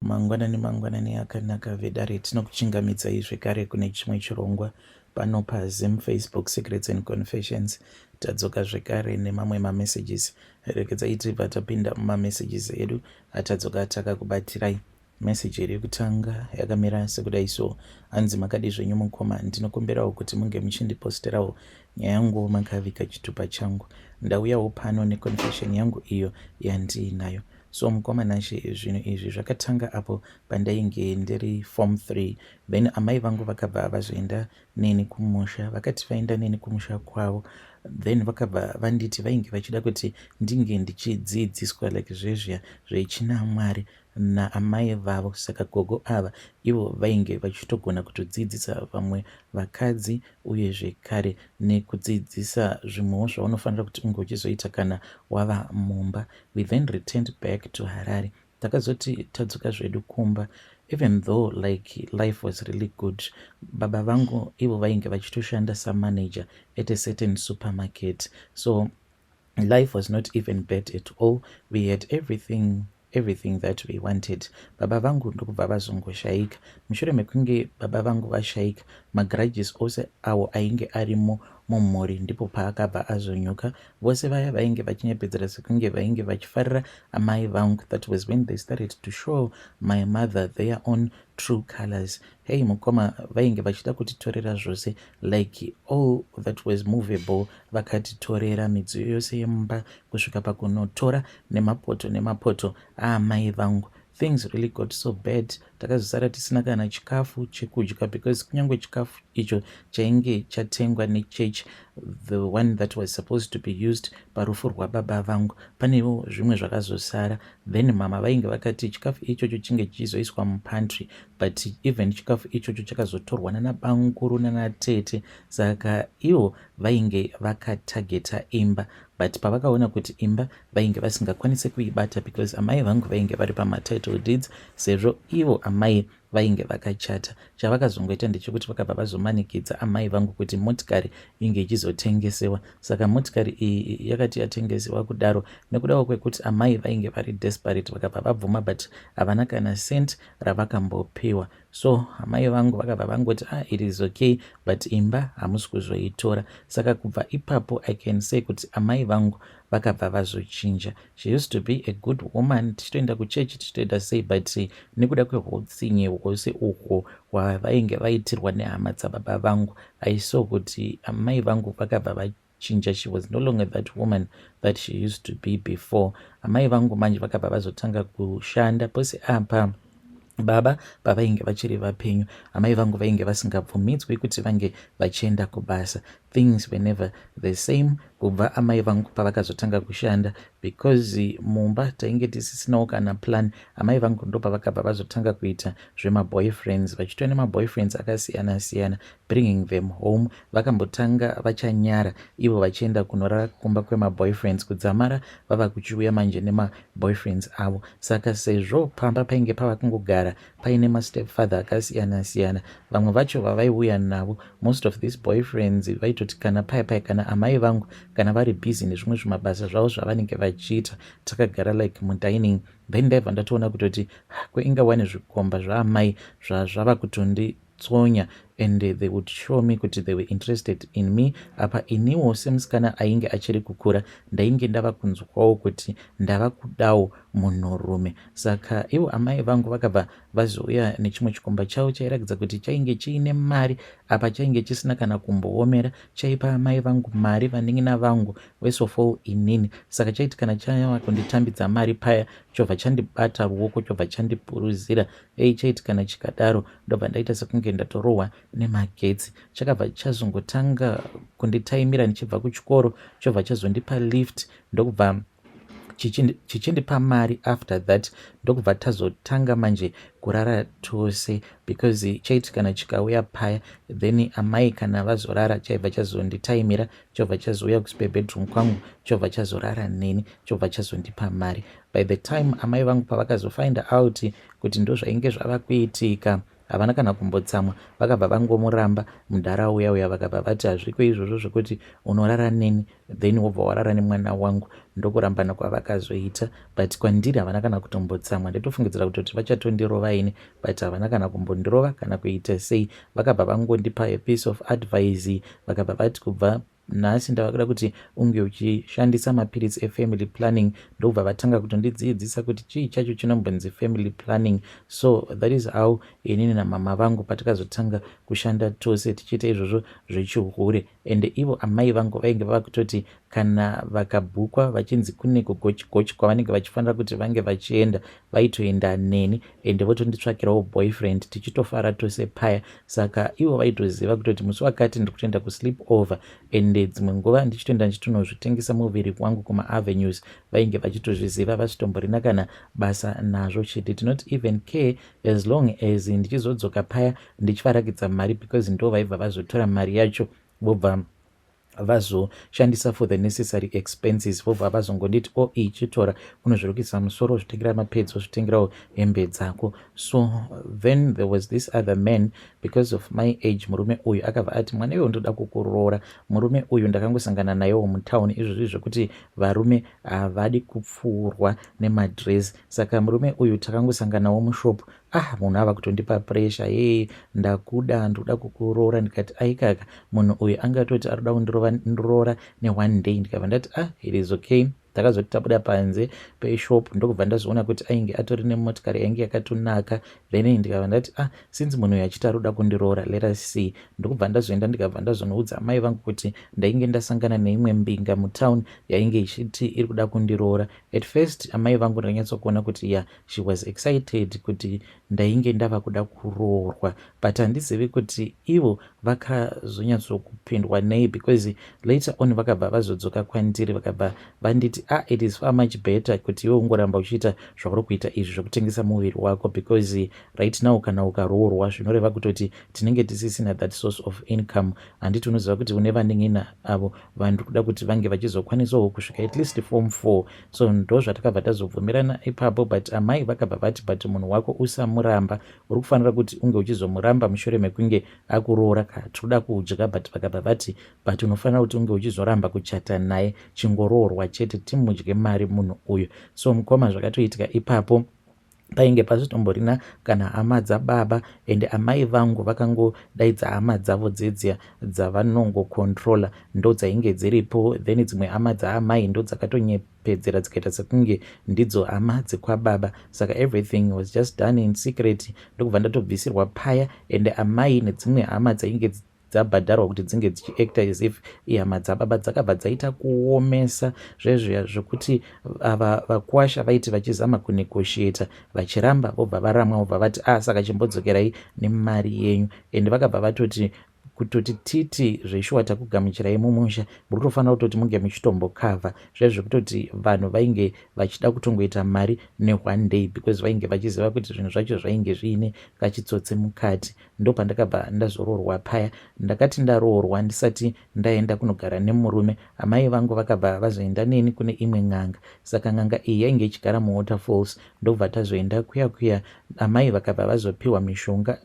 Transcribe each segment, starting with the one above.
Mangwanani akanaka vedare tinokuchingamidzai zvekare kune chimwe chirongwa pano paZim Facebook Secrets and Confessions. Tadzoka zvekare nemamwe mamessages. Rekedzai tibva tapinda mumamessages edu atadzoka takakubatirai. Message iri kutanga yakamira sekudai so: hanzi makadi zvenyu mukoma, ndinokumbirawo kuti munge muchindiposterawo nyaya yangu makavika chitupa changu. Ndauyawo pano neconfession yangu iyo yandiinayo. So mukomana she zvinhu izvi zvakatanga apo pandainge ndiri form 3, then amai vangu vakabva vazoenda neni kumusha, vakati vaenda neni kumusha kwavo, then vakabva vanditi vainge vachida kuti ndinge ndichidzidziswa like zvezvia zvechina Mwari naamai vavo. Saka gogo ava ivo vainge vachitogona kutodzidzisa vamwe vakadzi uye zvekare nekudzidzisa zvimwewo zvaunofanira kuti unge uchizoita kana wava mumba. We then returned back to Harare. Takazoti tadzoka zvedu kumba, even though like life was really good. Baba vangu ivo vainge vachitoshanda samanager at a certain supermarket, so life was not even bad at all. We had everything that we wanted. Baba vangu ndokubva vazongoshaika. Mushure mekunge baba vangu vashaika, magarages ose awo ainge arimo mumhuri ndipo paakabva azonyuka. Vose vaya vainge vachinyepedzera sekunge vainge vachifarira amai vangu. That was when they started to show my mother their own true colors. Hey mukoma, vainge vachida kutitorera zvose, like all that was movable vakatitorera, midziyo yose yemumba kusvika pakunotora nemapoto aamai vangu. Things really got so bad. Takazosara tisina kana chikafu chekudya, because kunyange chikafu icho chainge chatengwa nechechi, the one that was supposed to be used parufu rwababa vangu, panewo zvimwe zvakazosara. Then mama vainge vakati chikafu ichocho chinge chichizoiswa mupantry, but even chikafu ichocho chakazotorwa nanabanguru nanatete. Saka ivo vainge vakatageta imba, but pavakaona kuti imba vainge vasingakwanisi kuibata because amai vangu vainge vari pamatitle deeds, sezvo ivo amai vainge vakachata. Chavakazongoita ndechekuti vakabva vazomanikidza amai vangu kuti motikari inge ichizotengesewa. Saka motikari iyi yakati yatengesewa kudaro, nekudawo kwekuti amai vainge vari desperate, vakabva vabvuma, but havana kana cent ravakambopiwa. So amai vangu vakabva vangoti it is okay, but imba hamusi kuzoitora. Saka kubva ipapo I can say kuti amai vangu vakabva vazochinja. She used to be a good woman, tichitoenda kuchechi tichitoenda sei, but nekuda kweutsinye hwose uhwo hwavainge vaitirwa nehama dzababa vangu, I saw kuti amai vangu vakabva vachinja. She was no longer that woman that she used to be before. Amai vangu manje vakabva vazotanga kushanda pose apa baba pavainge vachiri vapenyu. Amai vangu vainge vasingabvumidzwi kuti vange vachienda kubasa. Things were never the same kubva amai vangu pavakazotanga kushanda, because mumba tainge tisisinawo kana plan. Amai vangu ndo pavakabva vazotanga kuita zvemaboyfriends, vachitora nemaboyfriends akasiyana siyana, bringing them home. Vakambotanga vachanyara ivo vachienda kunorara kumba kwemaboyfriends, kudzamara vava kuchiuya manje nemaboyfriends avo. Saka sezvo pamba painge pava kungogara paine mastepfather akasiyana siyana, vamwe vacho vavaiuya navo, most of these boyfriends vaitoti kana paya kana amai vangu kana vari busy nezvimwe zvimabasa zvavo zvavanenge vachiita, takagara like mudining, then ndaibva ndatoona kutoti kweinga wane zvikomba zvaamai zvava kutonditsonya, and they would show me kuti they were interested in me. Apa iniwo semusikana ainge achiri kukura ndainge ndava kunzwawo kuti ndava kudawo munhurume. Saka ivo amai vangu vakabva vazouya nechimwe chikomba chavo chairatidza kuti chainge chiine mari, apa chainge chisina kana kumboomera, chaipa amai vangu mari, vaning'ina vangu, first of all inini. Saka chaiti kana chava kunditambidza mari paya, chobva chandibata ruoko, chobva chandipuruzira. Chaiti kana chikadaro ndobva ndaita sekunge ndatorohwa nemagetsi. Chakabva chazongotanga kunditaimira ndichibva kuchikoro, chobva chazondipa lift, ndokubva chichindipa mari. After that ndokubva tazotanga manje kurara tose, because chaiti kana chikauya paya, then amai kana vazorara chaibva chazonditaimira, chobva chazouya kuspare bedroom kwangu, chobva chazorara neni, chobva chazondipa mari. By the time amai vangu pavakazofind out kuti ndo zvainge zvava kuitika, havana kana kumbotsamwa, vakabva vangomuramba mundarauya uya vakabva vati hazviko izvozvo zvekuti unorara neni then wobva warara nemwana wangu, ndokurambana kwavakazoita. But kwandiri havana kana kutombotsamwa, nditofungidzira kutoti vachatondirova ini, but havana kana kumbondirova kana kuita sei. Vakabva vangondipa a piece of advice, vakabva vati kubva nhasi ndava kuda kuti unge uchishandisa mapiritsi efamily planning, ndobva vatanga kutondidzidzisa kuti chii chacho chinombonzi family planning. So that is how inini namama vangu patakazotanga kushanda tose tichiita izvozvo zvechihure. And ivo amai vangu vainge vava kutoti kana vakabhukwa vachinzi kune kugochi kwavanenge vachifanira kuti vange vachienda, vaitoenda neni ende votonditsvakirawo boyfriend, tichitofara tose paya. Saka ivo vaitoziva kutoti musi wakati ndiri kutoenda kusleep over, ende dzimwe nguva ndichitoenda ndichitonozvitengesa muviri wangu kumaavenues, vainge vachitozviziva vasitomborina kana basa nazvo chete. Did not even care as long as ndichizodzoka paya ndichivarakidza mari, because ndo vaibva vazotora mari yacho vobva vazoshandisa for the necessary expenses, vobva vazongonditi ichitora unozvirukisa musoro, zvitengera mapedzi, zvitengerawo hembe dzako. So then there was this other man, because of my age, murume uyu akabva ati mwana iwe ndoda kukuroora. Murume uyu ndakangosangana nayewo mutauni, izvozvi zvokuti varume havadi kupfuurwa nemadress. Saka murume uyu takangosanganawo mushopu, munhu ava kutondipa pressure, ndakuda ndoda kukuroora. Ndikati aikaka munhu uyu angatoti aroda kundiroora ne1 day. Ndikabva ndati it is okay. Takazoti tabuda panze peshopu, ndokubva ndazoona kuti ainge atori nemotikari yainge yakatonaka. Then ndikabva ndati since munhu uyu achiti aroda kundiroora, let us see. Ndokubva ndazoenda ndikabva ndazonoudza amai vangu kuti ndainge ndasangana neimwe mbinga mutauni yainge ichiti iri kuda kundiroora. At first amai vangu ndakanyatsokuona kuti she was excited kuti ndainge ndava kuda kuroorwa, but handizivi kuti ivo vakazonyatsokupindwa nei, because later on vakabva vazodzoka kwandiri vakabva vanditi it is far much better kuti iwe ungoramba uchiita zvauri kuita izvi zvokutengesa muviri wako, because right now kana ukaroorwa zvinoreva kutoti tinenge tisisina that source of income. Handiti unoziva kuti une vaning'ina avo vanhu kuda kuti vange vachizokwanisawo kusvika at least form 4. So ndo zvatakabva tazobvumirana ipapo, but amai vakabva vati but munhu wako usamuramba, uri kufanira kuti unge uchizomuramba mushure mekunge akuroora kana tikuda kudya. But vakabva vati but unofanira kuti unge uchizoramba kuchata naye, chingoroorwa chete, timudye mari munhu uyu. So mukoma zvakatoitika ipapo painge pasitomborina kana hama dzababa, ende amai vangu vakangodaidza hama dzavo dzedziya dzavanongokontrola, ndo dzainge dziripo. Then dzimwe hama dzaamai ndo dzakatonyepedzera dzikaita sekunge ndidzo hama dzekwababa. Saka everything was just done in secret. Ndokubva ndatobvisirwa paya, ende amai nedzimwe hama dzainge dzabhadharwa kuti dzinge dzichiacta as if ihama dzababa dzakabva dzaita kuomesa zvezviya zvokuti ava vakwasha vaiti vachizama kunegotiata, vachiramba vobva varamwa, vobva vati saka chimbodzokerai nemari yenyu. Ende vakabva vatoti kutoti titi zveshuwa takugamuchirai mumusha, muri kutofanira kutoti munge muchitombokavha zvezvekutoti vanhu vainge vachida kutongoita mari ne1 day, because vainge vachiziva kuti zvinhu zvacho zvainge zviine kachitsotsi mukati. Ndo pandakabva ndazoroorwa paya. Ndakati ndaroorwa ndisati ndaenda kunogara nemurume, amai vangu vakabva vazoenda neni kune imwe n'anga. Saka n'anga iyi yainge ichigara muWaterfalls, ndobva tazoenda kuya amai vakabva vazopiwa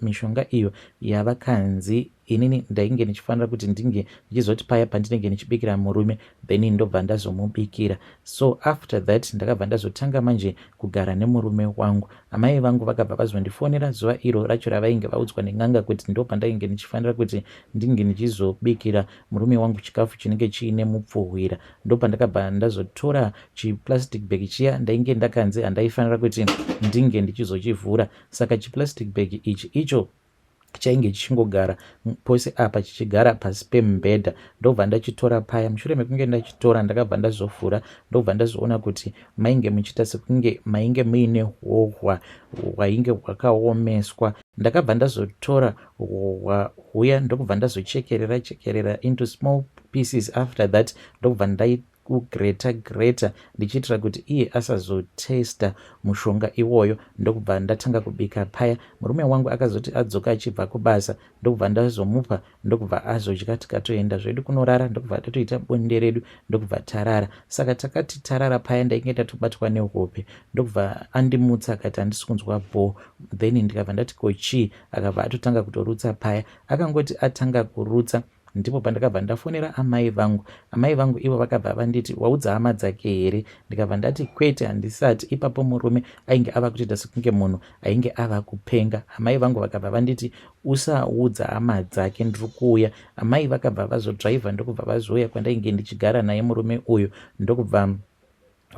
mishonga iyo yavakanzi inini ndainge nichifanira kuti ndinge ndichizoti paya pandinenge nichibikira murume, then ndobva ndazomubikira. So after that ndakabva ndazotanga manje kugara nemurume wangu. Amai vangu vakabva vazondifonera zuva iro racho ravainge vaudzwa nen'anga kuti ndo pandainge nichifanira kuti ndinge nichizobikira murume wangu chikafu chinenge chiine mupfuhwira. Ndo pandakabva ndazotora chiplastic bag chiya ndainge ndakanzi handaifanira kuti ndinge ndichizochivhura. Saka chiplastic bag icho chainge chichingogara pose apa chichigara pasi pemubhedha. Ndobva ndachitora paya. Mushure mekunge ndachitora ndakabva ndazovhura, ndobva ndazoona kuti mainge muchiita sekunge mainge muine hwohwa hwainge hwakaomeswa. Ndakabva ndazotora hwohwa huya ndokubva ndazochekerera into small pieces. After that ndobva kugreta ndichiitira kuti iye asazotesta mushonga iwoyo. Ndokubva ndatanga kubika paya. Murume wangu akazoti adzoka achibva kubasa ndokubva ndazomupa, ndokubva azodya tikatoenda zvedu kunorara. Ndokubva tatoita bonde redu ndokubva tarara. Saka takati tarara paya ndainge tatobatwa nehope, ndokubva andimutsa akati handisi kunzwa bho. Then ndikabva ndati kochii, akabva atotanga kutorutsa paya. Akangoti atanga kurutsa ndipo pandakabva ndafonera amai vangu. Amai vangu ivo vakabva vanditi waudza hama dzake here? Ndikabva ndati kwete, handisati. Ipapo murume ainge ava kutoita sekunge munhu ainge ava kupenga. Amai vangu vakabva vanditi usaudza hama dzake, ndiri kuuya. Amai vakabva vazodhaivha ndokubva vazouya kwandainge ndichigara naye murume uyu, ndokubva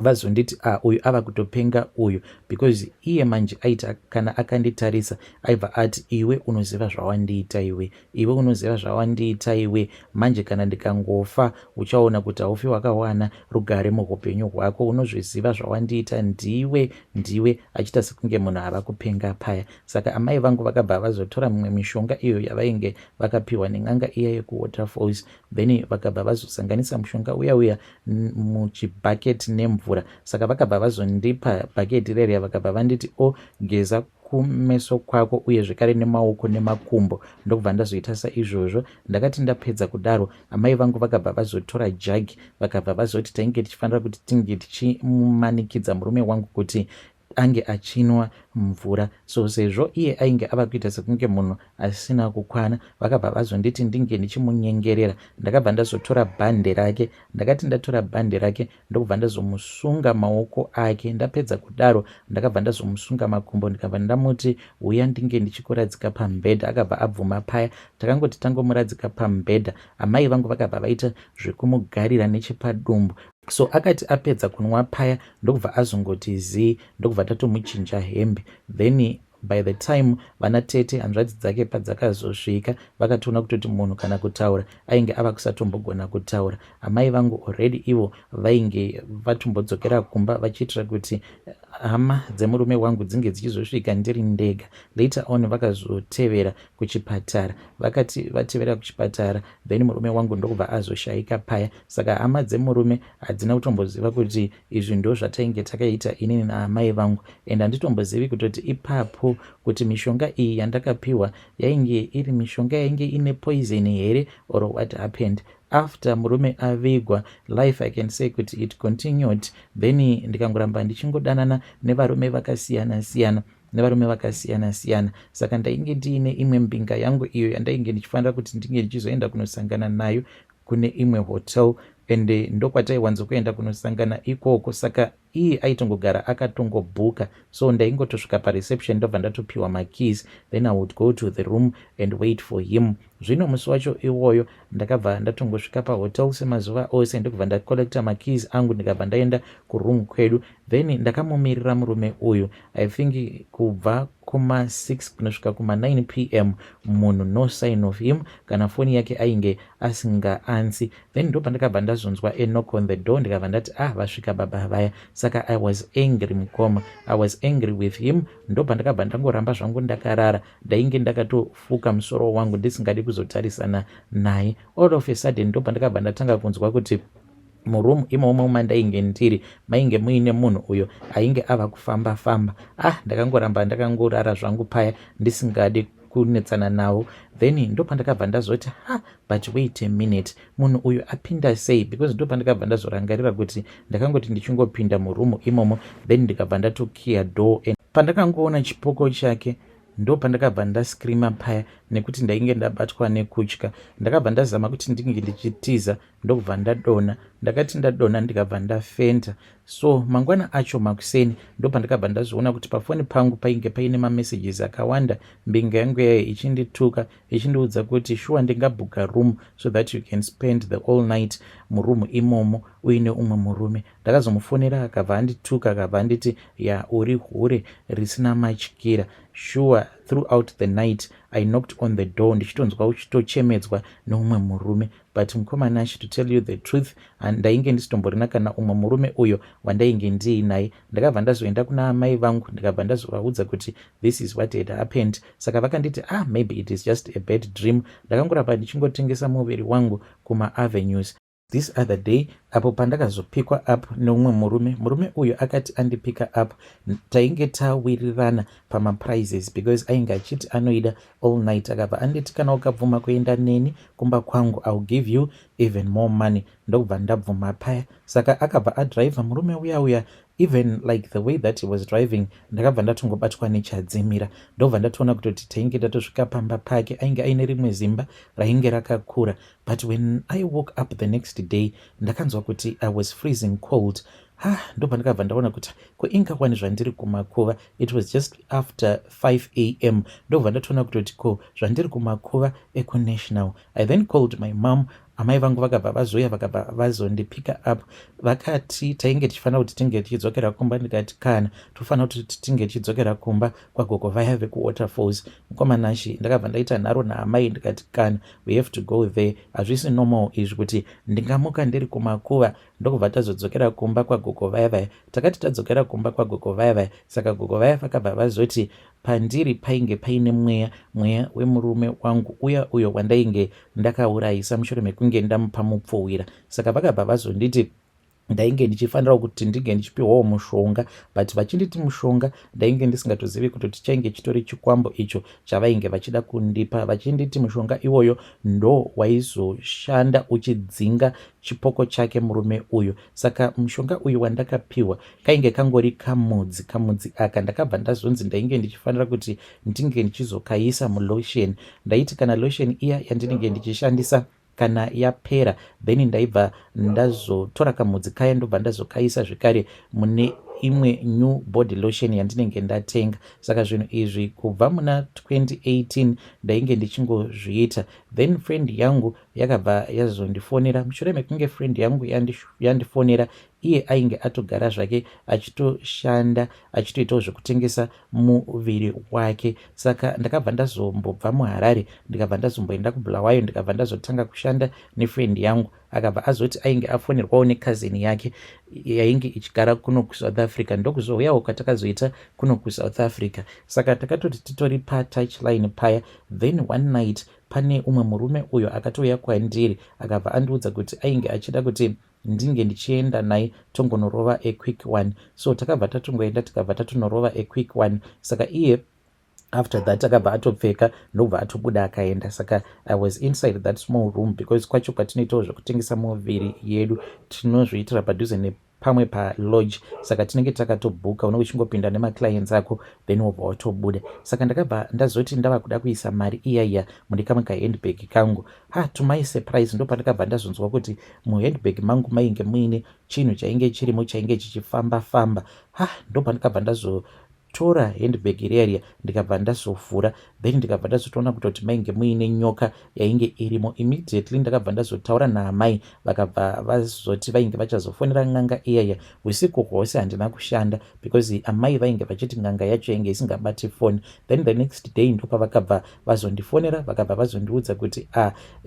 vazonditi uyu ava kutopenga uyu, because iye manje aita kana akanditarisa aibva ati iwe unoziva zvawandiita iwe unoziva zvawandiita iwe. Manje kana ndikangofa uchaona kuti haufi wakawana rugare muhupenyu hwako, unozviziva zvawandiita ndiwe achiita sekunge munhu ava kupenga paya. Saka amai vangu vakabva vazotora mimwe mishonga iyo yavainge vakapiwa nen'anga iya yekuwaterfalls, then vakabva vazosanganisa mushonga uya muchibhaketi nemvura. Saka vakabva vazondipa bhaketi reria, vakabva vanditi geza kumeso kwako uye zvekare nemaoko nemakumbo. Ndokubva ndazoita saizvozvo. Ndakati ndapedza kudaro, amai vangu vakabva vazotora jagi, vakabva vazoti tainge tichifanira kuti tinge tichimumanikidza murume wangu kuti ange achinwa mvura. So sezvo iye ainge ava kuita sekunge munhu asina kukwana, vakabva vazonditi ndinge ndichimunyengerera. Ndakabva ndazotora bhande rake. Ndakati ndatora bhande rake ndokubva ndazomusunga maoko ake. Ndapedza kudaro ndakabva ndazomusunga makumbo, ndikabva ndamuti uya ndinge ndichikuradzika pamubhedha. Akabva abvuma paya. Takangoti tangomuradzika pamubhedha, amai vangu vakabva vaita zvekumugarira nechepadumbu. So akati apedza kunwa paya ndokubva azongoti zii, ndokubva tatomuchinja hembe. Then by the time vana tete hanzvadzi dzake padzakazosvika vakatoona kutoti munhu kana kutaura ainge ava kusatombogona kutaura. Amai vangu already ivo vainge vatombodzokera kumba vachiitira kuti hama dzemurume wangu dzinge dzichizosvika ndiri ndega. Later on vakazotevera kuchipatara. Vakati vatevera kuchipatara, then murume wangu ndokubva azoshayika paya. Saka hama dzemurume hadzina kutomboziva kuti izvi ndo zvatainge takaita inini naamai vangu, and handitombozivi kutoti ipapo kuti mishonga iyi yandakapiwa yainge iri mishonga yainge ine poison here or what happened. After murume avigwa, life I can say kuti it continued. Then ndikangoramba ndichingodanana nevarume vakasiyana siyana. Saka ndainge ndiine imwe mbinga yangu iyo yandainge ndichifanira kuti ndinge ndichizoenda kunosangana nayo kune imwe hotel, and ndokwataiwanzokuenda kunosangana ikoko. Saka iye aitongogara akatongobhuka, so ndaingotosvika pareception ndobva ndatopiwa makeys, then I would go to the room and wait for him. Zvino musi wacho iwoyo ndakabva ndatongosvika pahotel semazuva ose, ndokubva ndakolekta makeys angu ndikabva ndaenda kuroom kwedu. Then ndakamumirira murume uyu, I think kubva kuma6 kunosvika kuma9 p.m. munhu no sign of him, kana foni yake ainge asingaansi. Then ndo pandakabva ndazonzwa a knock on the door, ndikabva ndati vasvika baba vaya. Saka I was angry mukoma, I was angry with him. Ndo pandakabva ndangoramba zvangu ndakarara, ndainge ndakatofuka musoro wangu ndisingadi kuzotarisana naye. All of a sudden ndo pandakabva ndatanga kunzwa kuti muroom imomo mandainge ndiri mainge muine munhu uyo ainge ava kufamba. Ndakangoramba ndakangorara zvangu paya ndisingadi kunetsana nawo. Then ndo pandakabva ndazoti but wait a minute, munhu uyu apinda sei? Because ndo pandakabva ndazorangarira kuti ndakangoti ndichingopinda murumu imomo, then ndikabva ndatokiya door. Pandakangoona chipoko chake ndo pandakabva ndascreama paya nekuti ndainge ndabatwa nekutya. Ndakabva ndazama kuti ndinge ndichitiza, ndokubva ndadona. Ndakati ndadona ndikabva ndafenta. So mangwana acho makuseni ndo pandakabva ndazoona kuti pafoni pangu painge paine mamessages akawanda. Mbinga yangu yaye ichindituka ichindiudza kuti sure ndingabhuka room so that you can spend the all night murumu imomo uine umwe murume. Ndakazomufonera akabva andituka, akabva anditi uri hure risina matyikira. Sure, throughout the night I knocked on the door ndichitonzwa uchitochemedzwa neumwe murume, but mukomanashi, to tell you the truth, ndainge ndisitomborina kana umwe murume uyo wandainge ndiinaye. Ndakabva ndazoenda kuna amai vangu ndikabva ndazovaudza kuti this is what had happened. Saka vakanditi maybe it is just a bad dream. Ndakangoramba ndichingotengesa muviri wangu kuma avenues. this other day apo pandakazopikwa up neumwe murume uyu akati andipika up, tainge tawirirana pamaprizes because ainge achiti anoida all night. Akabva anditi kana ukabvuma kuenda neni kumba kwangu I'll give you even more money. Ndokubva ndabvuma paya. Saka akabva adriver murume uya even like the way that he was driving ndakabva ndatongobatwa nechadzimira. Ndobva ndatoona kutoti tainge tatosvika pamba pake ainge aine rimwe zimba rainge rakakura. But when I woke up the next day ndakanzwa kuti I was freezing cold. Ndobva ndakabva ndaona kuti ko kwani zvandiri kumakuva. It was just after 5 a.m. Ndobva ndatoona kutoti ko zvandiri kumakuva ekunational. I then called my mom. Amai vangu vakabva vazoya vakabva vazondipika up. Vakati tainge tichifanira kuti tinge tichidzokera kumba. Ndikati kana tofanira kuti tinge tichidzokera kumba kwagogo vaya vekuwaterfalls. Mukomanashi ndakabva ndaita nharo naamai ndikati kana we have to go there. Hazvisi normal izvi kuti ndingamuka ndiri kumakuva ndokubva tazodzokera kumba kwagogo vaya. Takati tadzokera kumba kwagogo vaya. Saka gogo vaya vakabva vazoti pandiri painge paine mweya wemurume wangu uyo wandainge ndakaurayisa mushure mekunge ndamupa mupfuwira. Saka vakabva vazonditi ndainge ndichifanira kuti ndinge ndichipiwawo mushonga, but vachinditi mushonga ndainge ndisingatozivi kuti chainge chitori chikwambo icho chavainge vachida kundipa. Vachinditi mushonga iwoyo ndo waizoshanda uchidzinga chipoko chake murume uyu. Saka mushonga uyu wandakapiwa kainge kangori kamudzi aka ndakabva ndazonzi ndainge ndichifanira kuti ndinge ndichizokaisa mulotion. Ndaiti kana lotion iya yandinenge ndichishandisa kana yapera then ndaibva ndazotora kamudzi kaya ndobva ndazokaisa zvekare mune imwe new body lotion yandinenge ndatenga. Saka zvinhu izvi kubva muna 2018 ndainge ndichingozviita. Then friend yangu yakabva yazondifonera. Mushure mekunge friend yangu yandifonera, iye ainge atogara zvake achitoshanda achitoitawo zvekutengesa muviri wake. Saka ndakabva ndazombobva muHarare ndikabva ndazomboenda kuBulawayo ndikabva ndazotanga kushanda nefriend yangu. Akabva azoti ainge afonerwawo nekazini yake yainge ichigara kuno kuSouth Africa. Ndokuzouyawo kwatakazoita kuno kuSouth Africa. Saka takatoti titori patouchline paya. Then one night pane umwe murume uyo akatouya kwandiri akabva andiudza kuti ainge achida kuti ndinge ndichienda naye tongonorova a quick one. So takabva tatongoenda tikabva tatonorova a quick one. Saka iye after that akabva atopfeka ndobva atobuda akaenda. Saka I was inside that small room because kwacho kwatinoitawo zvekutengesa muviri yedu tinozviitira padhuze nepamwe palodge. Saka tinenge takatobhuka unenge uchingopinda nemaclients ako then wobva watobuda. Saka ndakabva ndazoti ndava kuda kuisa mari iyaiya mune kamwe kahandbag kangu. To my surprise ndopandakabva ndazonzwa kuti muhandbag mangu mainge muine chinhu chainge chirimo chainge chichifamba. Ndopandakabva ndazotora handbag riya ndikabva ndazovhura. Then ndikabva ndazotoona kuti mainge muine nyoka yainge irimo. Immediately ndakabva ndazotaura naamai vakabva vazoti vainge vachazofonera n'anga iyaiya. Usiku hwose handina kushanda because amai vainge vachiti n'anga yacho yainge isingabati phone. Then the next day ndopavakabva vazondifonera vakabva vazondiudza kuti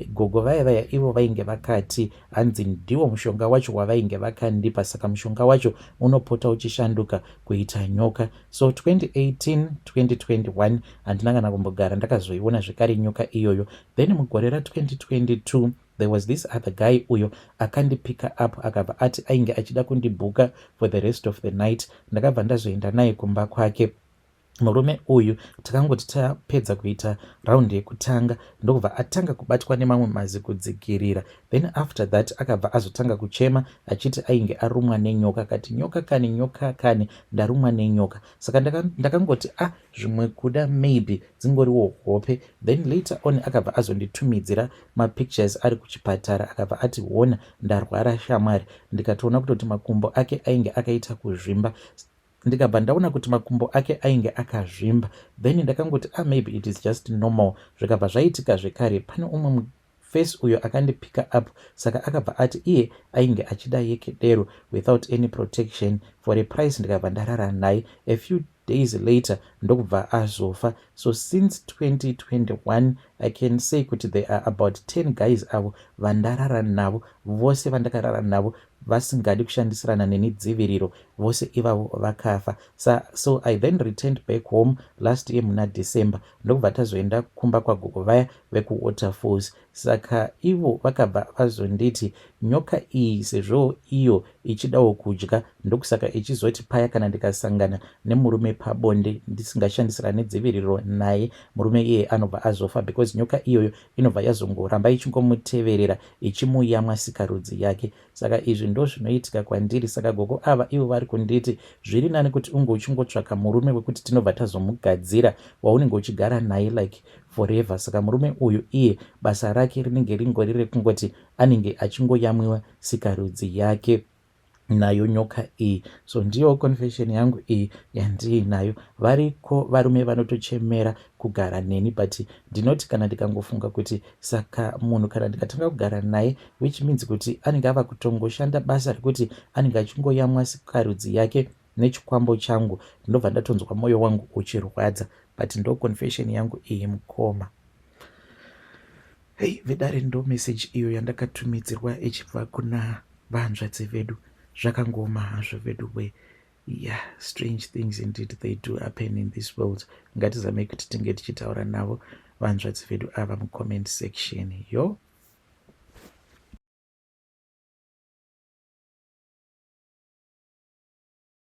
gogo vaya ivo vainge vakati hanzi ndiwo mushonga wacho wavainge vakandipa. Saka mushonga wacho unopota uchishanduka kuita nyoka. So 2018 2021 handina kana kumbogara ndakazoiona zvekare nyoka iyoyo. Then mugore ra2022 there was this other guy uyo akandipika up akabva ati ainge achida kundibhuka for the rest of the night. Ndakabva ndazoenda naye kumba kwake. Murume uyu takangoti tapedza kuita raundi yekutanga ndokubva atanga kubatwa nemamwe mazi kudzikirira. Then after that akabva azotanga kuchema achiti ainge arumwa nenyoka. Akati nyoka kani ndarumwa nenyoka. Saka ndakangoti zvimwe kuda maybe dzingoriwo hope. Then later on akabva azonditumidzira mapictures ari kuchipatara akabva ati hona ndarwara shamwari. Ndikatoona kutoti makumbo ake ainge akaita kuzvimba. Ndikabva ndaona kuti makumbo ake ainge akazvimba. Then ndakangoti maybe it is just normal. Zvikabva zvaitika zvekare pane umwe face uyo akandipika up. Saka akabva ati iye ainge achida yekedero without any protection for a price. Ndikabva ndarara naye. A few days later ndokubva azofa. So since 2021 I can say kuti there are about 10 guys avo vandarara navo. Vose vandakarara navo vasingadi kushandisirana nenidziviriro, vose ivavo vakafa. So I then returned back home last year muna December, ndokubva tazoenda kumba kwagogo vaya vekuwaterfalls. Saka ivo vakabva vazonditi nyoka iyi sezvo iyo ichidawo kudya, ndokusaka ichizoti paya kana ndikasangana nemurume pabonde ndisingashandisira nedziviriro naye, murume iye anobva azofa, because nyoka iyoyo inobva yazongoramba ichingomuteverera ichimuyamwa sikarudzi yake. Saka izvi ndo zvinoitika kwandiri. Saka gogo ava ivo vari kunditi zviri nani kuti unge uchingotsvaka murume wekuti tinobva tazomugadzira waunenge uchigara naye like forever. Saka murume uyu iye basa rake rinenge ringori rekungoti anenge achingoyamwiwa sikarudzi yake nayo nyoka iyi. So ndiyo confession yangu iyi yandiinayo. Variko varume vanotochemera kugara neni, but ndinoti kana ndikangofunga kuti saka munhu kana ndikatanga kugara naye, which means kuti anenge ava kutongoshanda basa rekuti anenge achingoyamwa sikarudzi yake nechikwambo changu, ndinobva ndatonzwa mwoyo wangu uchirwadza. But ndo confession yangu iyi mukoma. Hei vedare, ndo message iyo yandakatumidzirwa ichibva kuna vanzvadzi vedu. Zvakangoma hazvo vedu we. Yeah, strange things indeed they do happen in this world. Ngatizame kuti tinge tichitaura navo vanzvadzi vedu ava mucomment section yo.